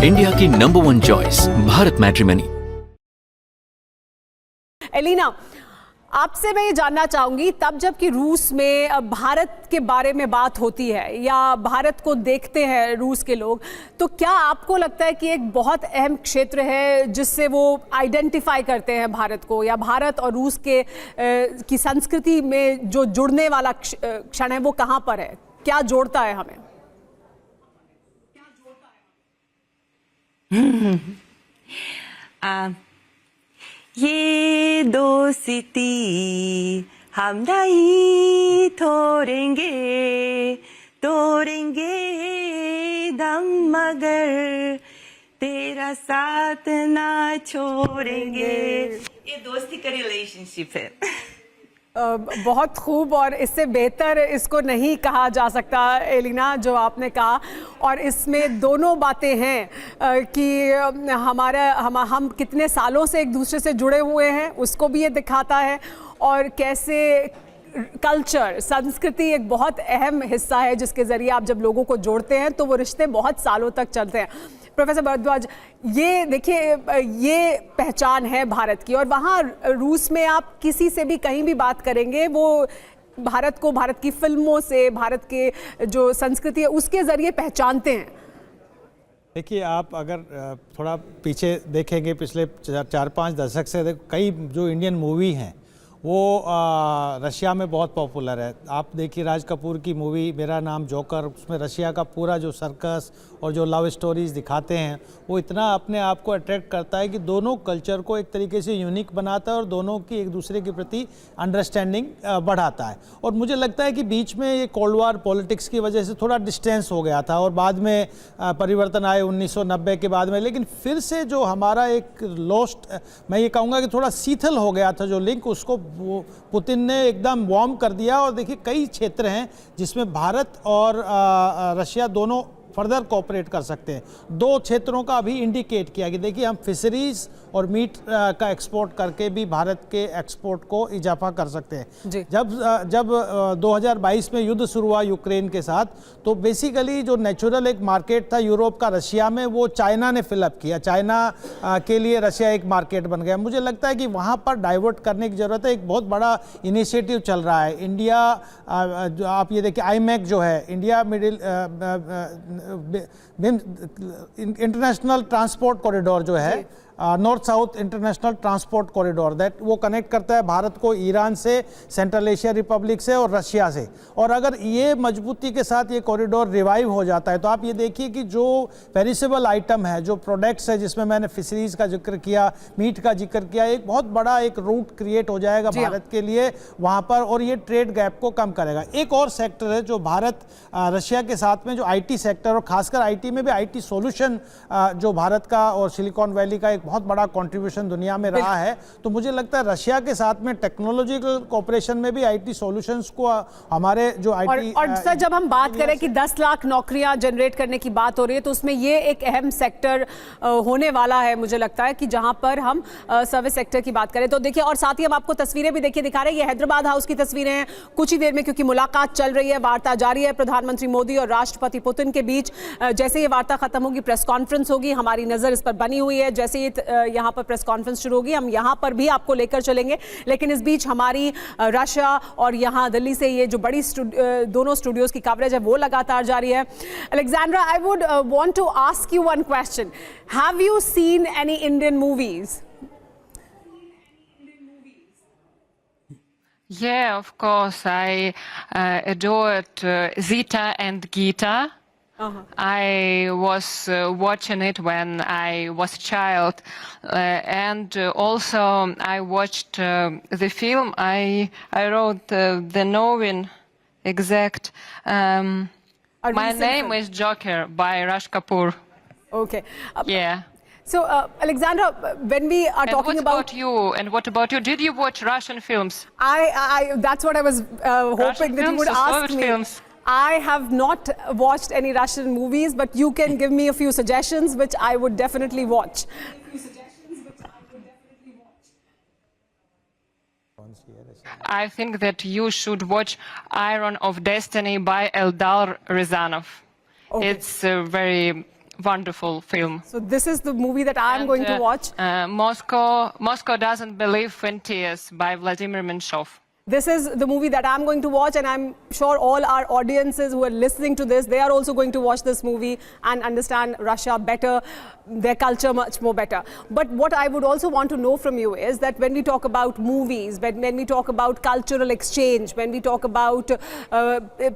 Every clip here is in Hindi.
इंडिया की नंबर 1 चॉइस भारत मैट्रिमनी। एलिना, आपसे मैं ये जानना चाहूंगी, तब जबकि रूस में भारत के बारे में बात होती है या भारत को देखते हैं रूस के लोग, तो क्या आपको लगता है कि एक बहुत अहम क्षेत्र है जिससे वो आइडेंटिफाई करते हैं भारत को, या भारत और रूस के की संस्कृति में जो जुड़ने वाला क्षण है वो कहाँ पर है? क्या जोड़ता है हमें? ये दोस्ती हम नहीं तोड़ेंगे, तोड़ेंगे दम मगर तेरा साथ ना छोड़ेंगे। ये दोस्ती का रिलेशनशिप है। बहुत खूब, और इससे बेहतर इसको नहीं कहा जा सकता एलिना जो आपने कहा। और इसमें दोनों बातें हैं कि हम कितने सालों से एक दूसरे से जुड़े हुए हैं, उसको भी ये दिखाता है, और कैसे कल्चर, संस्कृति एक बहुत अहम हिस्सा है जिसके ज़रिए आप जब लोगों को जोड़ते हैं तो वो रिश्ते बहुत सालों तक चलते हैं। प्रोफेसर भारद्वाज, ये देखिए, ये पहचान है भारत की, और वहाँ रूस में आप किसी से भी कहीं भी बात करेंगे, वो भारत को भारत की फिल्मों से, भारत के जो संस्कृति है उसके ज़रिए पहचानते हैं। देखिए, आप अगर थोड़ा पीछे देखेंगे, पिछले 4-5 दशक से कई जो इंडियन मूवी हैं वो रशिया में बहुत पॉपुलर है। आप देखिए राज कपूर की मूवी मेरा नाम जोकर, उसमें रशिया का पूरा जो सर्कस और जो लव स्टोरीज़ दिखाते हैं वो इतना अपने आप को अट्रैक्ट करता है कि दोनों कल्चर को एक तरीके से यूनिक बनाता है और दोनों की एक दूसरे के प्रति अंडरस्टैंडिंग बढ़ाता है। और मुझे लगता है कि बीच में ये कोल्ड वार पॉलिटिक्स की वजह से थोड़ा डिस्टेंस हो गया था और बाद में परिवर्तन आए 1990 के बाद में, लेकिन फिर से जो हमारा एक लॉस्ट, मैं ये कहूँगा कि थोड़ा शीतल हो गया था जो लिंक, उसको वो पुतिन ने एकदम वार्म कर दिया। और देखिए कई क्षेत्र हैं जिसमें भारत और रशिया दोनों फर्दर कोऑपरेट कर सकते हैं। 2 क्षेत्रों का अभी इंडिकेट किया कि देखिए हम फिशरीज और मीट का एक्सपोर्ट करके भी भारत के एक्सपोर्ट को इजाफा कर सकते हैं। जब 2022 में युद्ध शुरू हुआ यूक्रेन के साथ, तो बेसिकली जो नेचुरल एक मार्केट था यूरोप का रशिया में, वो चाइना ने फिलअप किया। चाइना के लिए रशिया एक मार्केट बन गया। मुझे लगता है कि वहाँ पर डाइवर्ट करने की ज़रूरत है। एक बहुत बड़ा इनिशिएटिव चल रहा है इंडिया, आप ये देखिए आईमैक जो है, India middle international transport corridor जो है, north south international transport corridor, that वो कनेक्ट करता है भारत को ईरान से, सेंट्रल एशिया रिपब्लिक से और रशिया से। और अगर ये मजबूती के साथ ये कॉरिडोर रिवाइव हो जाता है तो आप ये देखिए कि जो पेरिसेबल आइटम है, जो प्रोडक्ट्स है, जिसमें मैंने फिशरीज का जिक्र किया, मीट का जिक्र किया, एक बहुत बड़ा एक रूट क्रिएट हो जाएगा भारत के लिए वहाँ पर, और ये ट्रेड गैप को कम करेगा। एक और सेक्टर है जो भारत रशिया के साथ में, जो IT सेक्टर, और खासकर IT में भी IT सोल्यूशन जो भारत का और सिलिकॉन वैली का एक बहुत बड़ा कंट्रीब्यूशन दुनिया में रहा है। तो मुझे लगता है रशिया के साथ में टेक्नोलॉजिकल कोऑपरेशन में भी IT सॉल्यूशंस को हमारे जो IT और सर, जब हम बात करें कि 10 लाख नौकरियां जनरेट करने की बात हो रही है, तो उसमें ये एक अहम सेक्टर होने वाला है, मुझे लगता है कि जहां पर हम सर्विस सेक्टर की बात करें। तो देखिए, और साथ ही हम आपको तस्वीरें भी देखिए दिखा रहे हैं, ये हैदराबाद हाउस की तस्वीरें हैं। कुछ ही देर में, क्योंकि मुलाकात चल रही है, वार्ता जारी है प्रधानमंत्री मोदी और राष्ट्रपति पुतिन के बीच। जैसे ये वार्ता खत्म होगी, प्रेस कॉन्फ्रेंस होगी, हमारी नजर इस पर बनी हुई है। जैसे ये यहाँ पर प्रेस कॉन्फ्रेंस शुरू होगी, हम यहाँ पर भी आपको लेकर चलेंगे। लेकिन इस बीच हमारी रशिया और यहाँ दिल्ली से ये जो बड़ी दोनों स्टूडियोज की कवरेज है वो लगातार जारी है। Alexandra, I would want to ask you one question. Have you seen any Indian movies? Yeah, of course. I adored Zita and Gita. I was watching it when I was a child, and also I watched the film. I wrote the novel exact. My name is Joker by Raj Kapoor. Okay. Yeah. So, Alexandra, when we are talking about you, and what about you? Did you watch Russian films? That's what I was hoping that you would ask me. Films. I have not watched any Russian movies, but you can give me a few suggestions which I would definitely watch. I think that you should watch Iron of Destiny by Eldar Rязанов. Okay. It's very wonderful film. So this is the movie that I am And, going to watch. Moscow Doesn't Believe in Tears by Vladimir Menshov. This is the movie that I'm going to watch, and I'm sure all our audiences who are listening to this, they are also going to watch this movie and understand Russia better, their culture much more better. But what I would also want to know from you is that when we talk about movies, when we talk about cultural exchange, when we talk about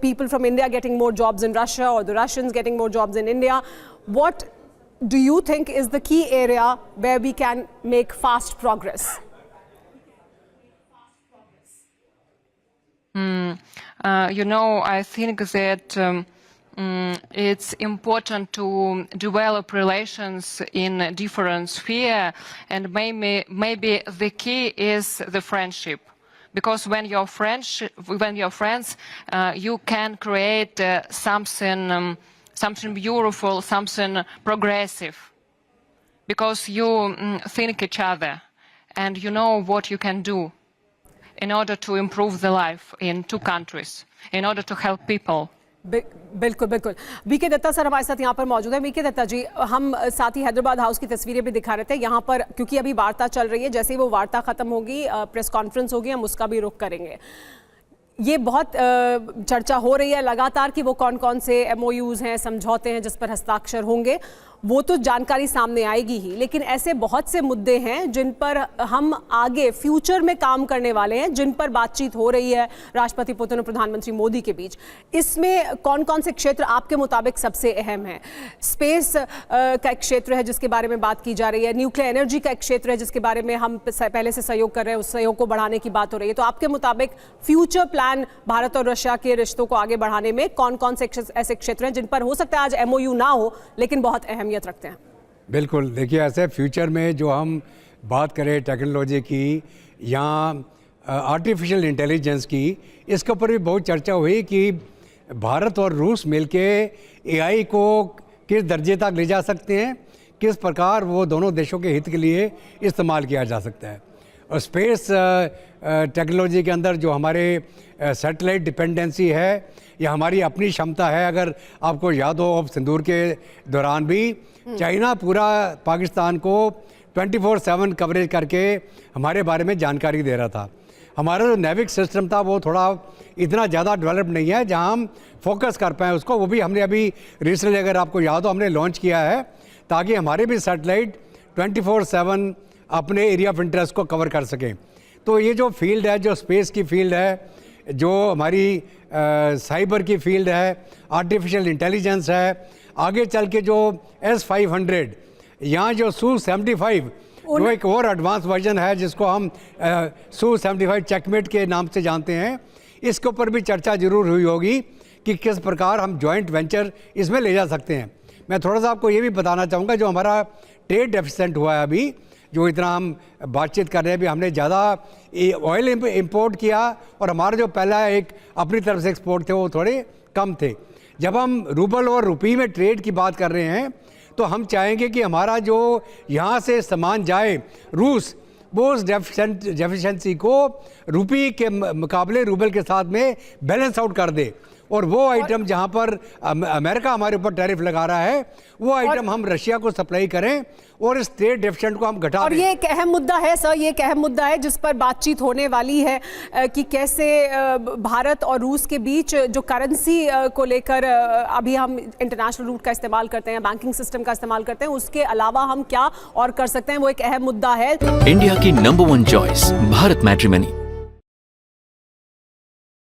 people from India getting more jobs in Russia or the Russians getting more jobs in India, what do you think is the key area where we can make fast progress? I think that it's important to develop relations in different spheres, and maybe the key is the friendship. Because when you're friends, you can create something beautiful, something progressive. Because you think each other, and you know what you can do in order to improve the life in two countries, in order to help people. बिल्कुल बिल्कुल। वीके दत्ता सर हमारे साथ यहाँ पर मौजूद हैं। वीके दत्ता जी, हम साथ ही हैदराबाद हाउस की तस्वीरें भी दिखा रहे थे यहाँ पर, क्योंकि अभी वार्ता चल रही है। जैसे ही वो वार्ता खत्म होगी, प्रेस कॉन्फ्रेंस होगी, हम उसका भी रुख करेंगे। ये बहुत चर्चा हो रही है लगातार कि वो कौन कौन से MOUs हैं, समझौते हैं जिस पर हस्ताक्षर होंगे, वो तो जानकारी सामने आएगी ही, लेकिन ऐसे बहुत से मुद्दे हैं जिन पर हम आगे फ्यूचर में काम करने वाले हैं, जिन पर बातचीत हो रही है राष्ट्रपति पुतिन और प्रधानमंत्री मोदी के बीच। इसमें कौन कौन से क्षेत्र आपके मुताबिक सबसे अहम हैं? स्पेस का एक क्षेत्र है जिसके बारे में बात की जा रही है, न्यूक्लियर एनर्जी का एक क्षेत्र है जिसके बारे में हम पहले से सहयोग कर रहे हैं, उस सहयोग को बढ़ाने की बात हो रही है। तो आपके मुताबिक फ्यूचर प्लान भारत और रशिया के रिश्तों को आगे बढ़ाने में कौन कौन से ऐसे क्षेत्र हैं जिन पर हो सकता है आज MOU ना हो लेकिन बहुत अहमियत रखते हैं? बिल्कुल, देखिए ऐसे फ्यूचर में जो हम बात करें टेक्नोलॉजी की या आर्टिफिशियल इंटेलिजेंस की, इसके ऊपर भी बहुत चर्चा हुई कि भारत और रूस मिलके AI को किस दर्जे तक ले जा सकते हैं, किस प्रकार वो दोनों देशों के हित के लिए इस्तेमाल किया जा सकता है। और स्पेस टेक्नोलॉजी के अंदर जो हमारे सैटेलाइट डिपेंडेंसी है या हमारी अपनी क्षमता है, अगर आपको याद हो सिंदूर के दौरान भी चाइना पूरा पाकिस्तान को 24/7 कवरेज करके हमारे बारे में जानकारी दे रहा था। हमारा जो नेविक सिस्टम था वो थोड़ा इतना ज़्यादा डेवलप नहीं है जहां हम फोकस कर पाएँ उसको, वो भी हमने अभी रिसेंटली अगर आपको याद हो हमने लॉन्च किया है ताकि हमारे भी सैटेलाइट 24/7 अपने एरिया ऑफ इंटरेस्ट को कवर कर सकें। तो ये जो फील्ड है, जो स्पेस की फील्ड है, जो हमारी साइबर की फील्ड है, आर्टिफिशियल इंटेलिजेंस है, आगे चल के जो S-500 यहाँ जो Su-75 जो एक और एडवांस वर्जन है जिसको हम Su-75 चेकमेट के नाम से जानते हैं, इसके ऊपर भी चर्चा जरूर हुई होगी कि किस प्रकार हम जॉइंट वेंचर इसमें ले जा सकते हैं। मैं थोड़ा सा आपको ये भी बताना चाहूँगा, जो हमारा ट्रेड डेफिसिएंट हुआ है अभी, जो इतना हम बातचीत कर रहे हैं, अभी हमने ज़्यादा ऑयल इंपोर्ट किया और हमारा जो पहला एक अपनी तरफ से एक्सपोर्ट थे वो थोड़े कम थे। जब हम रूबल और रुपये में ट्रेड की बात कर रहे हैं तो हम चाहेंगे कि हमारा जो यहाँ से सामान जाए रूस, वो उस डेफिशिएंसी को रुपये के मुकाबले रूबल के साथ में बैलेंस आउट कर दे, और वो आइटम जहाँ पर अमेरिका हमारे ऊपर टैरिफ लगा रहा है वो आइटम हम रशिया को सप्लाई करें और इस ट्रेड डेफिसिएंट को हम घटा दें। और ये एक अहम मुद्दा है सर, ये एक अहम मुद्दा है जिस पर बातचीत होने वाली है कि कैसे भारत और रूस के बीच जो करेंसी को लेकर अभी हम इंटरनेशनल रूट का इस्तेमाल करते हैं, बैंकिंग सिस्टम का इस्तेमाल करते हैं, उसके अलावा हम क्या और कर सकते हैं, वो एक अहम मुद्दा है। इंडिया की नंबर 1 चॉइस भारत मैट्रिमनी।